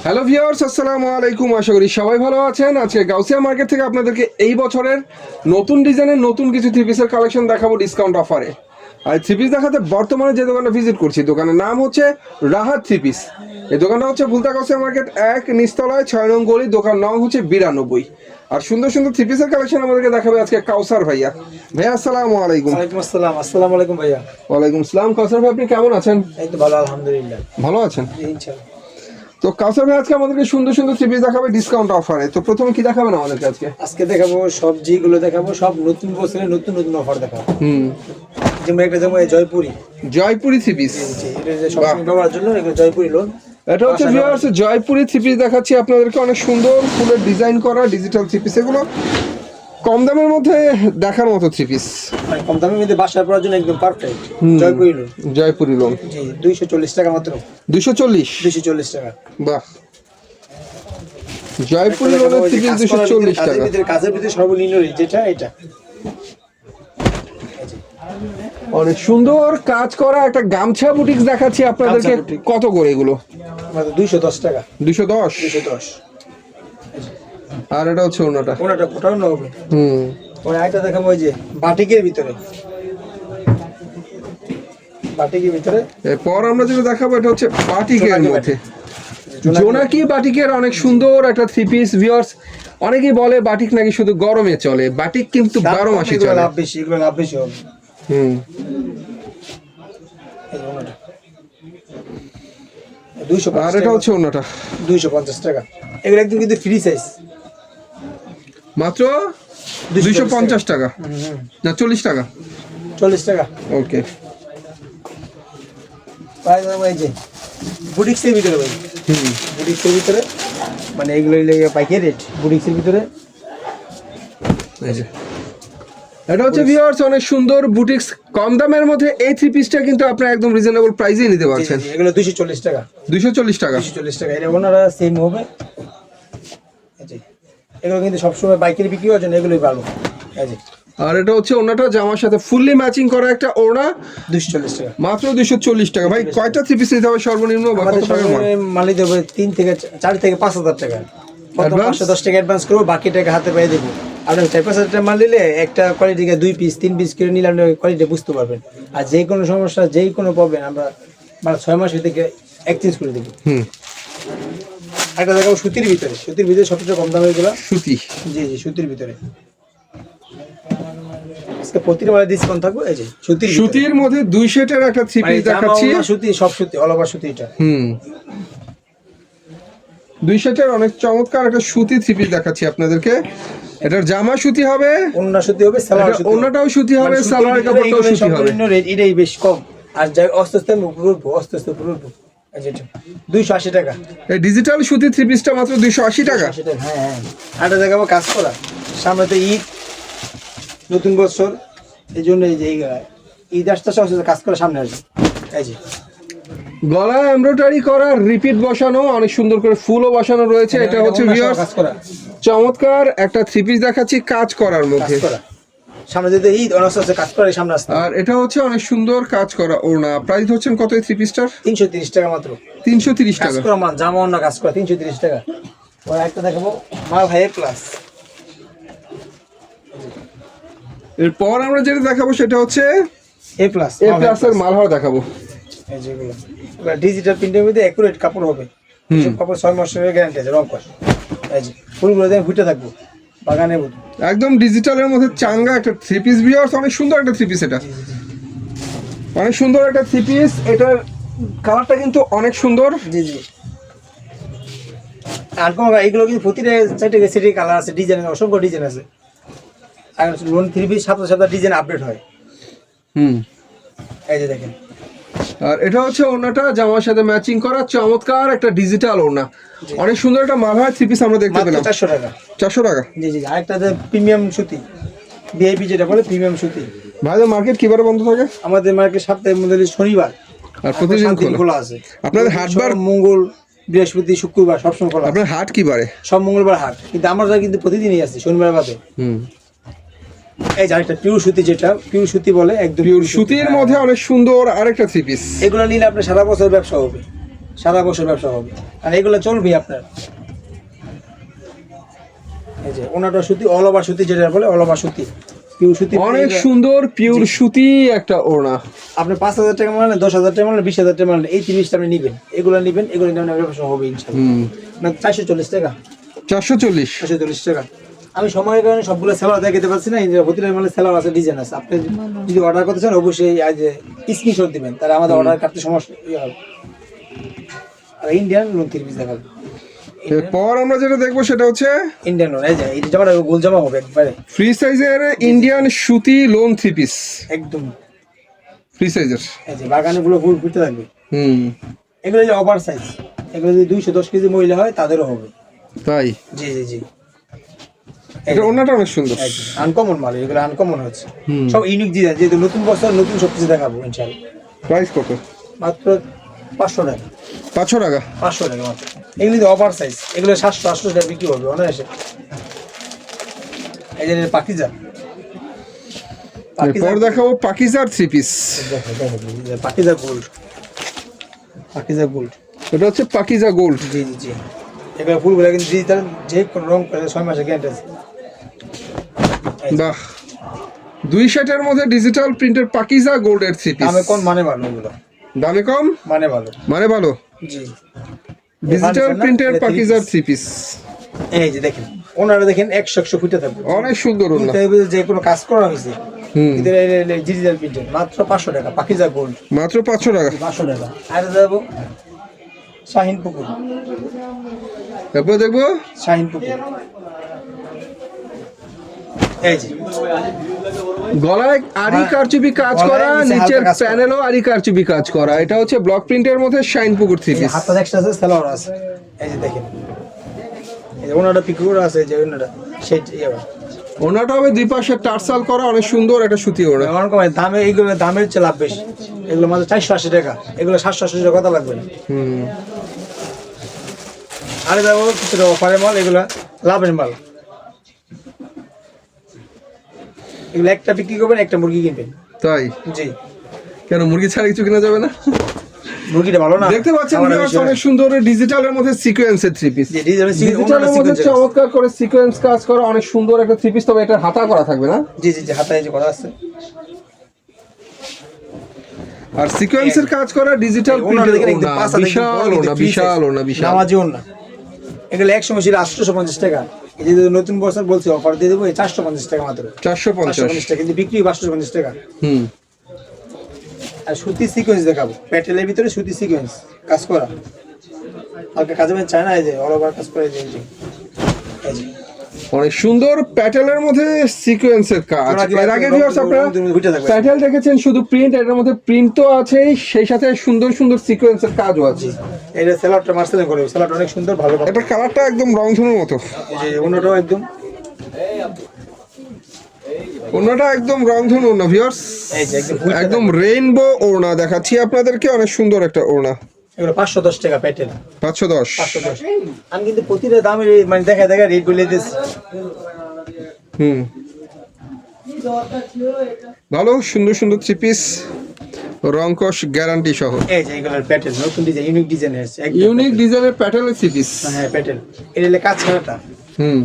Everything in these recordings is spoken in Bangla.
হ্যালো ভিউয়ার্স, আসসালামু আলাইকুম। আশা করি সবাই ভালো আছেন। আজকে গাউসিয়া মার্কেট থেকে আপনাদেরকে এই বছরের নতুন ডিজাইনের নতুন কিছু থ্রি পিসের কালেকশন দেখাবো ডিসকাউন্ট অফারে। আর থ্রি পিস দেখাতে বর্তমানে যে দোকানটা ভিজিট করছি, দোকানের নাম হচ্ছে রাহাত থ্রি পিস। এই দোকানটা হচ্ছে ভুলতা গাউসিয়া মার্কেট 1 নিচতলায় 6 নং গলি, দোকান নং হচ্ছে 92। আর সুন্দর সুন্দর থ্রি পিসের কালেকশন আমাদেরকে দেখাবে আজকে কাউসার ভাইয়া। ভাইয়া আসসালামু আলাইকুম। ওয়ালাইকুম আসসালাম। আসসালামু আলাইকুম ভাইয়া। ওয়ালাইকুম আসসালাম। কাউসার ভাই, আপনি কেমন আছেন? এই তো ভালো, আলহামদুলিল্লাহ। ভালো আছেন? ইনশাআল্লাহ। তো কাউসার ভাই আজকে আমাদেরকে সুন্দর সুন্দর থ্রি পিস দেখাবে ডিসকাউন্ট অফারে। তো প্রথমে কি দেখাবেন আমাদেরকে আজকে? আজকে দেখাবো সবজিগুলো, দেখাবো সব নতুন বছরের নতুন নতুন অফার দেখাবো। যেমন একটা যেমন জয়পুরি থ্রি পিস, এটা যে সবসময় ব্যবহারের জন্য এগুলো জয়পুরি লোন। এটা হচ্ছে ভিউয়ার্স জয়পুরি থ্রি পিস দেখাচ্ছি আপনাদেরকে। অনেক সুন্দর ফুলের ডিজাইন করা ডিজিটাল থ্রি পিস, এগুলো কম দামের মধ্যে দেখার মতো থ্রি পিস, কম দামের মধ্যে বাসায় পড়ার জন্য একদম পারফেক্ট। জয়পুরি লোন জি 240 টাকা মাত্র। 240 টাকা। বাহ, জয়পুরি লোনের থ্রি পিস 240 টাকা। কাজের ভিতরে সর্বনিম্ন রেট যেটা এটা। অনেক সুন্দর কাজ করা একটা গামছা বুটিক্স দেখাচ্ছি আপনাদেরকে। কত করে এগুলো? 210 টাকা। 210। আর এটা হচ্ছে ওনাটা কোটানো না হবে। ওই একটা দেখাবো ওই যে বাটিকের ভিতরে। এরপর আমরা যেটা দেখাবো এটা হচ্ছে বাটিকের মধ্যে জোনাকি বাটিকের অনেক সুন্দর একটা থ্রি পিস। ভিউয়ার্স, অনেকেই বলে বাটিক নাকি শুধু গরমে চলে, বাটিক কিন্তু 12 মাসই চলে। লাভ বেশি, এগুলো লাভ বেশি হবে। আর এটা হচ্ছে ওনাটা 250 টাকা। এগুলো একদম কিন্তু ফ্রি সাইজ, মাত্র 250 টাকা না 40 টাকা। 40 টাকা। ওকে। এই যে বুটিক্সের ভিতরে ভাই, বুটিক্সের ভিতরে মানে এগুলো পাইকারি রেট বুটিক্সের ভিতরে। এটা হচ্ছে ভিউয়ার্স অনেক সুন্দর বুটিক্স, কম দামের মধ্যে এই থ্রি পিসটা কিন্তু আপনারা একদম রিজনেবল প্রাইসে নিতে পারছেন। এগুলো 240 টাকা। 240 টাকা। এটা ওনারা সেম হবে। এগুলো কিন্তু সবসময় বাইকের বিক্রি হওয়ার জন্য এগুলোই ভালো। আর এটা হচ্ছে ওনাটা জামার সাথে ফুললি ম্যাচিং করা একটা ওড়না, 240 টাকা মাত্র 240 টাকা। ভাই কয়টা থ্রি পিস নিতে হবে সর্বনিম্ন? মালি দেবো 4 থেকে 5,000 টাকা। 510 টাকা অ্যাডভান্স করবো, বাকি টাকা হাতে পেয়ে দেবো। আপনার 4-5,000 টাকা মাল নিলে একটা কোয়ালিটিকে 2 পিস 3 পিস করে নিলে আপনি কোয়ালিটি বুঝতে পারবেন। আর যে কোনো সমস্যা, যেই কোনো প্রবলেম আমরা 6 মাস থেকে এক্সচেঞ্জ করে দেবো। একটা দেখাবো সুতির ভিতরে। সবচেয়ে কম দামের গুলো সুতি। জি সুতির ভিতরে আজকে প্রতিটা মালে ডিসকাউন্ট থাকবে। এই যে সুতির মধ্যে 2 সেটের একটা থ্রি পিস দেখাচ্ছি। সুতি, সব সুতি, অল ওভার সুতি। এটা 2 সেটের অনেক চমৎকার একটা সুতি থ্রি পিস দেখাচ্ছি আপনাদেরকে। এটার জামা সুতি হবে, ওন্না সুতি হবে, সালোয়ার সুতি, ওন্নাটাও সুতি হবে, সালোয়ারের কাপড়টাও সুতি হবে। রেট এটাই বেশ কম। আর যাই আস্তে আস্তে পুরো যেটা 280 টাকা। এই ডিজিটাল সুতি থ্রি পিসটা মাত্র 280 টাকা। হ্যাঁ। আরেকটা দেখাবো কাজ করা, সামনে তো ঈদ, নতুন বছর, এই জন্য এই যে ঈদ আসতে কাজ করা সামনে আসবে। এই যে গলা এমব্রয়ডারি করা, রিপিট বসানো, অনেক সুন্দর করে ফুলও বসানো রয়েছে। এটা হচ্ছে ভিউয়ার্স চমৎকার একটা থ্রি পিস দেখাচ্ছি কাজ করার মধ্যে। সামনে যদি ঈদ অনার্স কাজ করে সামনে আসছে। আর এটা হচ্ছে অনেক সুন্দর কাজ করা ওড়না। প্রাইস হচ্ছেন কত এই থ্রি পিসটার? 330 টাকা মাত্র। 330 টাকা। কাজ করা মাল, জামা ওড়না কাজ করা 330 টাকা। ওর একটা দেখাবো মাল হাই ক্লাস। এরপর আমরা যেটা দেখাবো সেটা হচ্ছে এ প্লাস এর মালহার দেখাবো। এই যেগুলো ডিজিটাল প্রিন্টের মধ্যে একুরেট কাপড় হবে। সব কাপড় 6 মাসের গ্যারান্টি আছে, রং কস। এই যে ফুলগুলো দিয়ে ফুটে থাকবো বাগানের মতো, একদম ডিজিটালের মধ্যে চাঙ্গা একটা থ্রি পিস। ভিউয়ার্স অনেক সুন্দর একটা থ্রি পিস, এটা অনেক সুন্দর একটা থ্রি পিস। এটার কালারটা কিন্তু অনেক সুন্দর। জি আর কোন এইগুলো কিন্তু প্রতিটা সেটি কালার আছে, ডিজাইন অসংখ্য ডিজাইন আছে। আর লোন থ্রি পিস সাথে ডিজাইন আপডেট হয়। এই যে দেখেন। আর এটা হচ্ছে ওড়নাটা জামার সাথে ম্যাচিং করা চমৎকার একটা ডিজিটাল ওড়না। অনেক সুন্দর একটা মালহার থ্রি পিস আমরা দেখতে পেলাম। 400 টাকা। 400 টাকা। জি আরেকটা প্রিমিয়াম সুতি, ভিআইপি যেটা বলে প্রিমিয়াম সুতি। ভাইদের মার্কেট কিবারে বন্ধ থাকে? আমাদের মার্কেট সপ্তাহে মধ্যে শনিবার আর প্রতিদিন খোলা আছে। আপনাদের হাটবার মঙ্গল, বৃহস্পতি, শুক্রবার সবসময় খোলা। আপনার হাট কিবারে? সব মঙ্গলবার হাট, কিন্তু আমরা কিন্তু প্রতিদিনই আসি, শনিবার বাদে। এই যে আরেকটা পিওর সুতি, যেটা পিওর সুতি বলে, একদম পিওর সুতির মধ্যে অনেক সুন্দর আরেকটা থ্রি পিস। এগুলো নিলে আপনার সারা বছর ব্যবসা হবে। সারা বছর ব্যবসা হবে, আর এগুলো চলবে আপনার। এই যে ওনাটা সুতি, অল ওভার সুতি যেটা বলে, অল ওভার সুতি, পিওর সুতি। অনেক সুন্দর পিওর সুতি একটা ওড়না। আপনি 5,000 টাকা মারলেন, 10,000 টাকা মারলেন, 20,000 টাকা মারলেন, এই 30টা আপনি নেবেন, এগুলো নেবেন, এগুলো নিয়ে ব্যবসা হবে ইনশাআল্লাহ। না 440 টাকা, 440। 440 টাকা। আমি সময়ের কারণে সবগুলো সেলার দেখাতে পারছি না, প্রতিটা মানে সেলার আছে, ডিজাইন আছে। আপনি যদি অর্ডার করতে চান অবশ্যই আজ স্ক্রিনশট দিবেন, তাহলে আমাদের অর্ডার কাটতে সমস্যা হবে। আর ইন্ডিয়ান লোন 3 পিস দেখাবো। এরপর আমরা যেটা দেখবো সেটা হচ্ছে ইন্ডিয়ান লোন, এই যে এই জামাটা গোল জামা হবে একবারে ফ্রি সাইজের ইন্ডিয়ান সুতি লোন 3 পিস, একদম ফ্রি সাইজের। এই যে বাগানে গুলো ফুল ফুটতে থাকবে। হুম, এগুলো যে ওভার সাইজ, এগুলো যদি 210 কেজি মহিলা হয় তাদেরও হবে। তাই জি জি জি, এটা ওড়নাটা অনেক সুন্দর। আনকমন মাল, এগুলো আনকমন হচ্ছে, হুম। সব ইউনিক ডিজাইন, যেহেতু নতুন বছর নতুন সব কিছু দেখাবো ইনশাআল্লাহ। প্রাইস কত? মাত্র 500 টাকা, 500 টাকা। 500 টাকা মাত্র। এগুলি তো ওভার সাইজ, এগুলো 700-800 টাকা বিক্রি হবে অনায়াসে। এই যে পাকিজা, এরপর দেখাবো পাকিজার 3 পিস। পাকিজা গোল্ড, পাকিজা গোল্ড, এটা হচ্ছে পাকিজা গোল্ড। জি জি জি। এগুলো ফুলগুলো কিন্তু ডিজিটাল, যে কোনো রং করে 6 মাসের গ্যারান্টি আছে। বাহ, 260 এর মধ্যে ডিজিটাল প্রিন্টের পাকিজা গোল্ডের 3 পিস। দামে কম, মানে ভালো এগুলো, দামে কম মানে ভালো, মানে ভালো। জি। ডিজিটাল প্রিন্টের পাকিজার 3 পিস। এই যে দেখেন ওনারা দেখেন 100 ফুটে থাকবে, অনেক সুন্দর ওড়না। যে কোনো কাজ করা হয়েছে হুম, ডিজিটাল প্রিন্টের, মাত্র 500 টাকা পাকিজা গোল্ড, মাত্র 500 টাকা। 500 টাকা। আর যাবো শাহিন পুকুর, এরপর দেখবো শাহিন পুকুর, এই যে গলায় আরি কারচুপি কাজ করা, গলায় নিচে নিচের হালকা কাজ করা। প্যানেলও আরি কারচুপি কাজ করা। এটা হচ্ছে ব্লক প্রিন্টের মধ্যে শাইন পুকুর 3 পিস। হাতটা এক্সট্রা আছে, সেলার আছে। এই যে দেখেন, এই যে ওনাটা পিকুর আছে, যে ওনাটা সেই ওড়নাটা হবে দুই পাশে টার্সাল করা, অনেক সুন্দর একটা সুতি ওড়না। আমার কম দামে, এইগুলো দামের চেয়ে লাভ বেশি। এগুলো মাত্র 480 টাকা, এগুলো 780 টাকা, কথা লাগবে না। হুম, আরে যাবো কিছুটা অফারের মাল, এগুলো লাভের মাল। এগুলো একটা বিক্রি করবেন, একটা মুরগি কিনবেন। তাই জি, কেন মুরগি ছাড়া কিছু কিনা যাবে না? মুরগিটা ভালো না, দেখতে পাচ্ছেন আমার viewers, বেশি হয়। অনেক সুন্দর ডিজিটালের মধ্যে সিকোয়েন্সের 3 পিস। জি, ডিজিটালের ডিজিটালের মধ্যে চমৎকার করে সিকোয়েন্স কাজ করা, অনেক সুন্দর একটা 3 পিস। তবে এটা হাতা করা থাকবে না, জি জি জি, হাতায় যে করা আছে। আর সিকোয়েন্সের কাজ করা ডিজিটাল ওনারা প্রিন্টের দেখেন একদম ওড়না। পাঁচা, বিশাল ওড়না, বিশাল ওড়না, বিশাল। নামাজি ওড়না। এগুলো এক সময় ছিল 850 টাকা, এই যে নতুন বছর বলছি অফার দিয়ে দেবো, 450 টাকা মাত্র, 450। 450 টাকা, কিন্তু বিক্রি 550 টাকা। হুম, আর সুতি সিকোয়েন্স দেখাবো, প্যাটেলের ভিতরে সুতি সিকোয়েন্স কাজ করা, হালকা কাজে মানে চায় না, এই যে অল ওভার কাজ করে, এই যে এই যে অনেক সুন্দর প্যাটেলের মধ্যে সিকোয়েন্সের কাজ। এর আগে ভিউয়ার্স আপনারা প্যাটেল দেখেছেন শুধু প্রিন্ট, এর মধ্যে প্রিন্ট তো আছেই, সেই সাথে সুন্দর সুন্দর সিকোয়েন্সের কাজও আছে। এটা সেলারটা মার্সেলিং করে, সেলারটা অনেক সুন্দর, ভালো। এটা কালারটা একদম রংধনুর মতো, এই যে ওনাটাও একদম, ওড়নাটা একদম রংধনু ওড়না ভিউয়ার্স, এই যে একদম একদম রেইনবো ওড়না দেখাচ্ছি আপনাদেরকে। অনেক সুন্দর একটা ওড়না, এগুলো 510 টাকা প্যাটেল, 510। 510। আমি কিন্তু প্রতিটা দামের মানে দেখা দেখা রেট বলে দিচ্ছি। হুম, ভালো সুন্দর সুন্দর 3 পিস, রংকশ গ্যারান্টি সহ। এই যে এগুলোর প্যাটেল নতুন ডিজাইন, ইউনিক ডিজাইন আছে, ইউনিক ডিজাইনের প্যাটেলের 3 পিস। হ্যাঁ প্যাটেল, এটা হলে কাজ ছাড়াটা। হুম,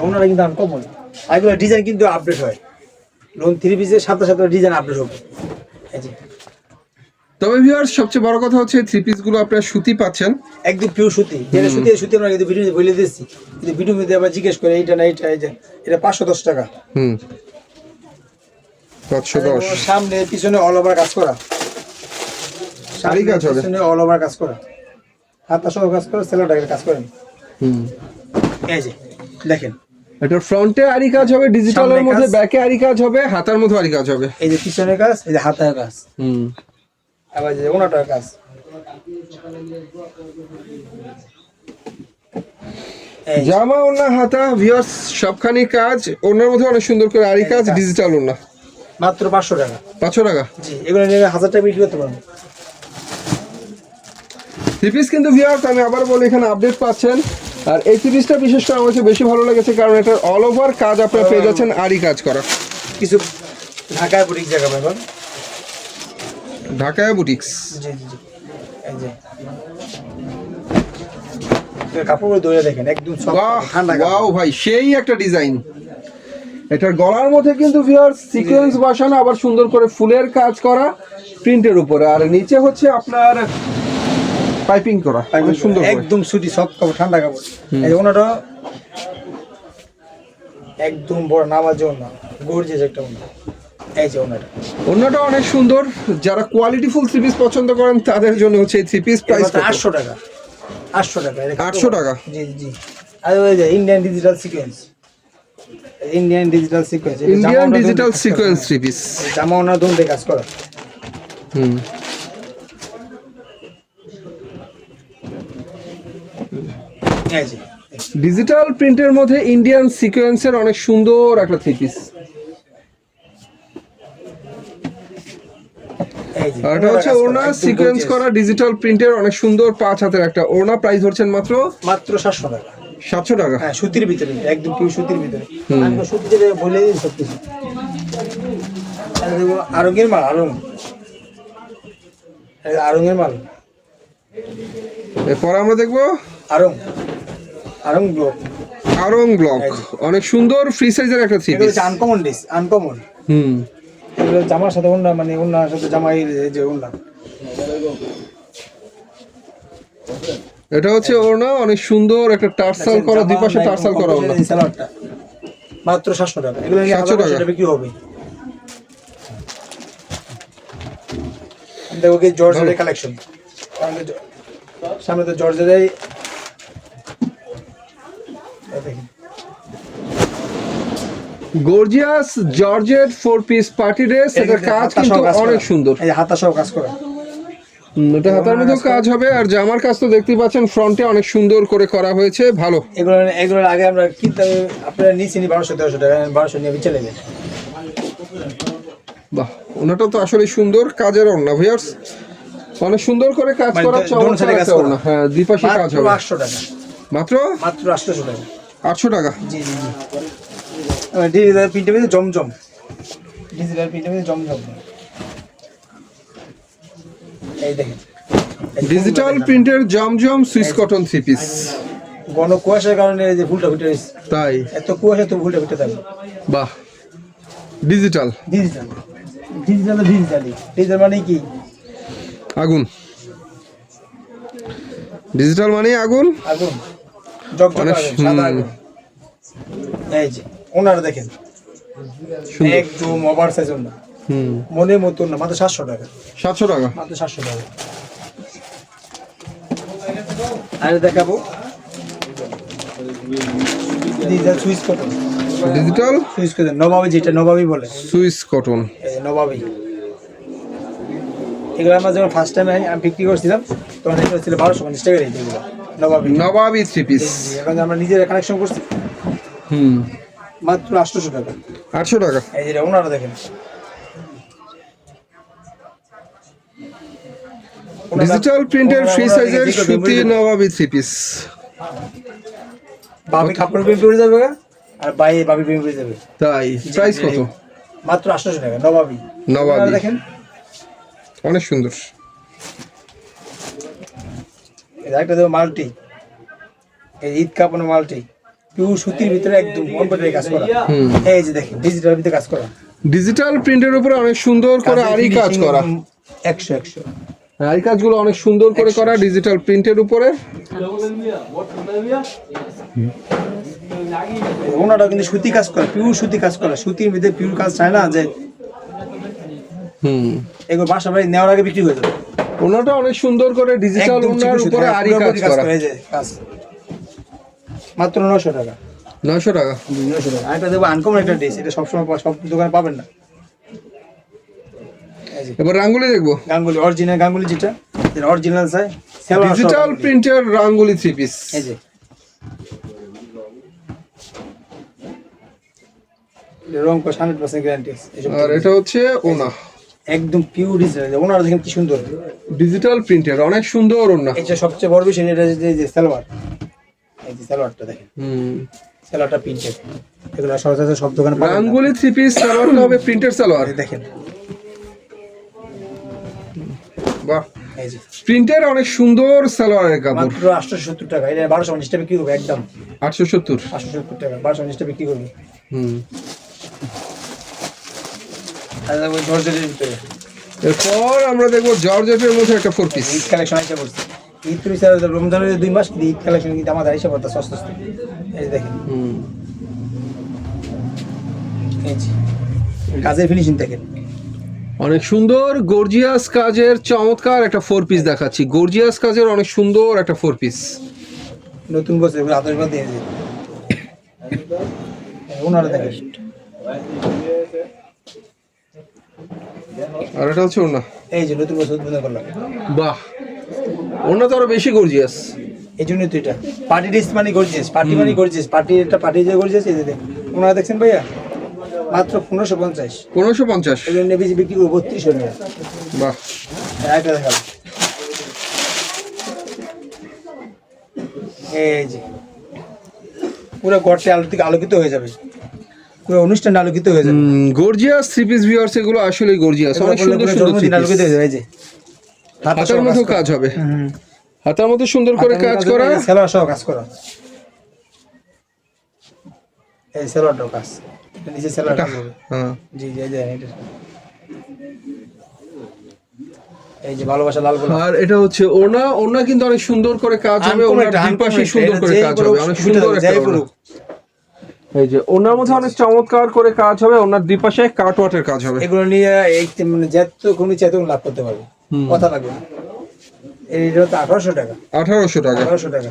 ওনারা কিন্তু আনকমন, এগুলো ডিজাইন কিন্তু আপডেট হয়, লোন 3 পিসের সাথে সাথে ডিজাইন আপডেট হবে। এই যে তবে ভিউয়ার্স সবচেয়ে বড় কথা হচ্ছে 3 পিস গুলো আপনারা সুতি পাচ্ছেন, একদম পিওর সুতি, যেটা সুতি সুতি আমরা কিন্তু ভিডিও বলে দিচ্ছি, কিন্তু ভিডিও মধ্যে আবার জিজ্ঞেস করে এইটা না এইটা, এই যে এটা 510 টাকা। হুম, 510। সামনে পিছনে অল ওভার কাজ করা, শাড়ি কাজ হবে, পিছনে অল ওভার কাজ করা, হাতা সহ কাজ করা, সেলারটাকে কাজ করেন। হুম, এই যে দেখেন, এটা ফ্রন্টে আরি কাজ হবে ডিজিটালের সামনে মধ্যে, কাজ। ব্যাকে আরি কাজ হবে, হাতার মধ্যে আরি কাজ হবে। এই যে পিছনে কাজ, এই যে হাতায় কাজ, হুম, আবার যে ওনাটার কাজ। এই যে, জামা ওড়না হাতা ভিউয়ার্স সবখানি কাজ, ওড়নার মধ্যে অনেক সুন্দর করে আরি কাজ, ডিজিটাল ওড়না, মাত্র 500 টাকা। 500 টাকা। জি, এগুলো নিয়ে 1000 টাকা বিক্রি করতে পারবো। 3 পিস কিন্তু ভিউয়ার্স আমি আবার বলি এখানে আপডেট পাচ্ছেন। আর এই 3 পিসটা বিশেষ করে আমার কাছে বেশি ভালো লেগেছে, কারণ এটার অল ওভার কাজ আপনারা পেয়ে যাচ্ছেন আরি কাজ করা। কিছু ঢাকায় বুটিক জায়গা এখন ঢাকায়া বুটিক্স। জি জি জি এই যে কাপড় ধরে দেখেন একদম বাহ, ঠান্ডা ওয়াও ভাই, সেই একটা ডিজাইন। এটার গলার মধ্যে কিন্তু ভিউয়ার্স সিকোয়েন্স বসানো, আবার সুন্দর করে ফুলের কাজ করা প্রিন্টের উপরে, আর নিচে হচ্ছে আপনার পাইপিং করা, অনেক সুন্দর করে। একদম সুতি সফট কাপড়, ঠান্ডা কাপড়। এই ওনাটা একদম বড় নামাজ ওনা, গর্জিয়াস একটা ওনা। এই যে ওনাটা, অন্যটা অনেক সুন্দর। যারা কোয়ালিটি ফুল থ্রি পিস পছন্দ করেন তাদের জন্য হচ্ছে এই থ্রি পিস প্রাইস 800 টাকা। 800 টাকা। 800 টাকা। জি জি। আর ওই যে Indian digital sequence, Indian digital sequence, Indian digital sequence three piece, জামা ওনা দুটো কাজ করা। হুম। এই যে ডিজিটাল প্রিন্টের মধ্যে ইন্ডিয়ান সিকোয়েন্সের অনেক সুন্দর একটা থ্রি পিস। এই যে আর এটা হচ্ছে ওড়না সিকোয়েন্স করা ডিজিটাল প্রিন্টের অনেক সুন্দর 5 হাতের একটা ওড়না। প্রাইস ধরছেন মাত্র 700 টাকা। 700 টাকা। হ্যাঁ, সুতির ভিতরে, একদম পিওর সুতির ভিতরে। আমি তো সুতির বলে দিই সব কিছু। আর দেখো আরঙের মাল, আরঙের মাল। এরপর আমরা দেখবো আরং ব্লক। আরং ব্লক, অনেক সুন্দর ফ্রি সাইজের একটা থ্রি এগুলো পিস। হচ্ছে আনকমন ডিস, আনকমন। হুম। এগুলো জামার সাথে ওন্না, মানে ওন্নার সাথে জামা, এই যে ওন্না। এটা হচ্ছে ওড়না, অনেক সুন্দর একটা টার্সাল করা, দুই পাশে টার্সাল করা ওড়না। সালোয়ারটা মাত্র 700 টাকা। এগুলো 700 টাকা বিক্রি হবে। দেখো কি জর্জের কালেকশন, সামনে তো জর্জের। দেখেন gorgeous georgette 4 piece party dress. এটার কাজ কিন্তু অনেক সুন্দর। এই হাতা সহ কাজ করা। এটা হাতার মধ্যেও কাজ হবে, আর জামার কাজ তো দেখতেই পাচ্ছেন ফ্রন্টে অনেক সুন্দর করে করা হয়েছে, ভালো। এগুলোর আগে আমরা কিনতে, আপনারা নিচে 1200-1300 টাকা, 1200 নিয়ে চলে যাবেন। বাহ, ওনাটা তো আসলে সুন্দর কাজের ওড়না ভিউয়ার্স, অনেক সুন্দর করে কাজ করা, চমৎকার একটা ওড়না। হ্যাঁ, দুই পাশে কাজ হবে। 800 টাকা মাত্র 800 টাকা। 800 টাকা। জি জি জি। ডিজিটাল প্রিন্টের মধ্যে জমজম, ডিজিটাল প্রিন্টের মধ্যে জমজম। এই দেখেন ডিজিটাল প্রিন্টের জমজম সুইস কটন থ্রি পিস। ঘন কুয়াশার কারণে এই যে ফুলটা ফুটে রয়েছে, তাই এত কুয়াশা তো ফুলটা ফুটে থাকবে। বাহ, ডিজিটাল ডিজিটাল, ডিজিটাল মানে কি? আগুন। ডিজিটাল মানে আগুন, আগুন, জগজগ অনেক আগুন, সাদা আগুন। এই যে ওনারা দেখেন সুন্দর। একদম ওভার সাইজ ওনা, হুম। মনের মতো না, মাত্র 700 টাকা। 700 টাকা। মাত্র 700 টাকা। আর দেখাবো digital Swiss cotton, digital Swiss cotton নবাবী, যেটা নবাবী বলে, সুইস কটন। এই যে নবাবী। এগুলো আমরা যখন ফার্স্ট টাইম আমি বিক্রি করছিলাম তখন এগুলো ছিল 1250 টাকা রেট। এগুলো নবাবী, নবাবী থ্রি পিস। এখন আমরা নিজেরা কালেকশন করছি হুম। মাত্র 800 টাকা। 800 টাকা। এই যে ওনারা দেখেন ডিজিটাল প্রিন্টের ফ্রি সাইজের সুতি নবাবী থ্রি পিস। বাবি কাপড় প্রিন্ট করে যাবে আর বাইরে বাবি প্রিন্ট করে যাবে। তাই প্রাইস কত? মাত্র 800 টাকা নবাবী। নবাবী ওনারা দেখেন অনেক সুন্দর। এই একটা দেবো মাল্টি, এই ঈদ কাপড় মাল্টি, পিওর সুতির ভিতরে একদম কম্পিউটারে কাজ করা। এই যে দেখেন ডিজিটাল ভিতরে কাজ করা, ডিজিটাল প্রিন্টের উপরে অনেক সুন্দর করে আরি কাজ করা। 100 আরি কাজগুলো অনেক সুন্দর করে করা ডিজিটাল প্রিন্টের উপরে। ওনারা কিন্তু সুতি কাজ করে, পিওর সুতি কাজ করা, সুতির ভিতরে পিওর কাজ চায় না যে এগুলো বাসা বাড়ি নেওয়ার আগে বিক্রি হয়ে যাবে। ওনাটা অনেক সুন্দর করে ডিজিটাল ওনার উপরে আরি কাজ করা। এই যে কাজ মাত্র 900 টাকা। 900 টাকা। 900 টাকা। আরেকটা দেখবো আনকমন একটা ড্রেস, এটা সবসময় সব দোকানে পাবেন না। এবার রাঙ্গুলি দেখবো। গাঙ্গুলি, অরিজিনাল গাঙ্গুলি, যেটা অরিজিনাল চাই ডিজিটাল প্রিন্টের রাঙ্গুলি থ্রি পিস। এই যে রং কো 100% গ্যারান্টি। আর এটা হচ্ছে ওনা, একদম পিওর ডিজিটাল। ওনারা দেখেন কি সুন্দর ডিজিটাল প্রিন্টের অনেক সুন্দর ওনা। এটা সবচেয়ে বড় বিষয়, এটা যে সালোয়ার, এই যে সালোয়ারটা দেখেন, সালোয়ারটা প্রিন্টেড। এগুলো সচরাচর সব দোকানে পাবেন না। রাঙ্গুলি থ্রি পিস সালোয়ারটা হবে প্রিন্টেড সালোয়ার। দেখেন এই যে প্রিন্টের অনেক সুন্দর সালোয়ারের কাপড়, মাত্র 870 টাকা, এটা 1250 টাকা বিক্রি করবো একদম। 870। 870 টাকা 1250 টাকা বিক্রি করবো। হুম। আর ওই জর্জেটের ভিতরে এরপর আমরা দেখবো জর্জেটের মধ্যে একটা 4 পিস। ঈদ কালেকশন আইসা পড়ছে। ঈদ তো স্যার রমজানের 2 মাস কিন্তু ঈদ কালেকশন কিন্তু আমাদের আইসা পড়তে সস্তা সস্তা। এই যে দেখেন, হুম। এই যে কাজের ফিনিশিং দেখেন, অনেক সুন্দর গর্জিয়াস কাজের চমৎকার একটা 4 পিস দেখাচ্ছি। গর্জিয়াস কাজের অনেক সুন্দর একটা 4 পিস। নতুন বছর এগুলো হাতের মধ্যে দিয়ে ওনারা দেখেন। আর এটা হচ্ছে ওনা। এই যে নতুন বছর উদ্বোধন করলাম। বাহ, ওনা তো আরো বেশি গর্জিয়াস। এই জন্যই তো এটা পার্টি ড্রেস মানে গর্জিয়াস, পার্টি মানে গর্জিয়াস, পার্টি এটা পার্টি যে গর্জিয়াস। এই যে দেখেন ওনারা দেখছেন ভাইয়া, মাত্র 1550। 1550। এই জন্য বেশি বিক্রি করবো 3200 টাকা। বাহ, একটা দেখাবো, এই যে পুরো ঘরটা আলোকিত হয়ে যাবে, পুরো অনুষ্ঠান আলোকিত হয়ে যাবে। গর্জিয়াস 3 পিস ভিউয়ার্স, এগুলো আসলেই গর্জিয়াস, অনেক সুন্দর সুন্দর 3 জন্মদিন আলোকিত পিস। হয়ে যাবে। এই যে হাতের মধ্যে কাজ হবে, হুম, হাতের মধ্যে সুন্দর করে কাজ করা। সেলোয়ার সহ কাজ করা, এই সেলোয়ারটাও কাজ, এটা নিচে সেলোয়ার কাজ হবে। হ্যাঁ, জি জি এই যে এটা, এই যে ভালোবাসা লাল গোলাপ। আর এটা হচ্ছে ওনা। ওনা কিন্তু অনেক সুন্দর করে কাজ হবে, ওনার দুই পাশে সুন্দর করে কাজ হবে, অনেক সুন্দর একটা ওনা। এই যে ওনার মধ্যে অনেক চমৎকার করে কাজ হবে, ওনার দুই পাশে কাটওয়ার্টের কাজ হবে। এগুলো নিয়ে এই মানে যত কোনো চাইতে লাভ করতে পারবে, কথা লাগবে না। এইটা তো 1800 টাকা। 1800 টাকা। 1800 টাকা।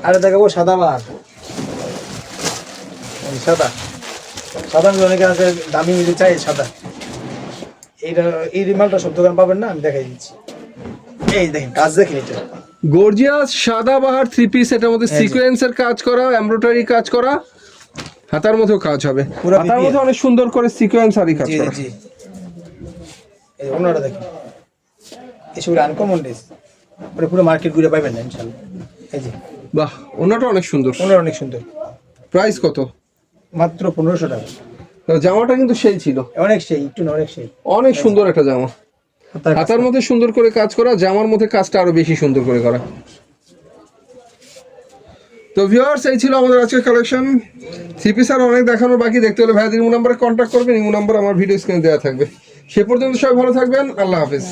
আর দেখাবো সাদা বাহার, এই সাদা সাদা অনেকে আছে দামি মিলে চাই সাদা। এইটা এই রিমালটা সব দোকান পাবেন না, আমি দেখাই দিচ্ছি। এই দেখেন কাজ দেখেন, এটা গর্জিয়াস সাদাবাহার 3 পিস, এটার মধ্যে সিকোয়েন্সের কাজ করা, এমব্রয়ডারি কাজ করা, হাতার মধ্যে কাজ হবে, পুরো হাতার BPM মধ্যে অনেক সুন্দর করে সিকোয়েন্স আরি কাজ জি করা। জি। এই ওনারা দেখেন, এসব আনকমন ড্রেস, মানে পুরো মার্কেট ঘুরে পাইবেন না ইনশাআল্লাহ। এই যে বাহ, ওনাটা অনেক সুন্দর। ওনারা অনেক সুন্দর, প্রাইস কত? মাত্র 1500 টাকা। তো জামাটা কিন্তু সেই ছিল, অনেক সেই, একটু না অনেক সেই। অনেক সুন্দর একটা জামা, হাতার মধ্যে সুন্দর করে কাজ করা, জামার মধ্যে কাজটা আরো বেশি সুন্দর করে করা। তো ভিউয়ার্স, এই ছিল আমাদের আজকের কালেকশন। 3 পিস আর অনেক দেখানোর বাকি, দেখতে হলে ভাইয়াদের ইমো নাম্বারে কন্ট্যাক্ট করবেন, ইমো নাম্বার আমার ভিডিও স্ক্রিনে দেওয়া থাকবে। সে পর্যন্ত সবাই ভালো থাকবেন, আল্লাহ হাফেজ।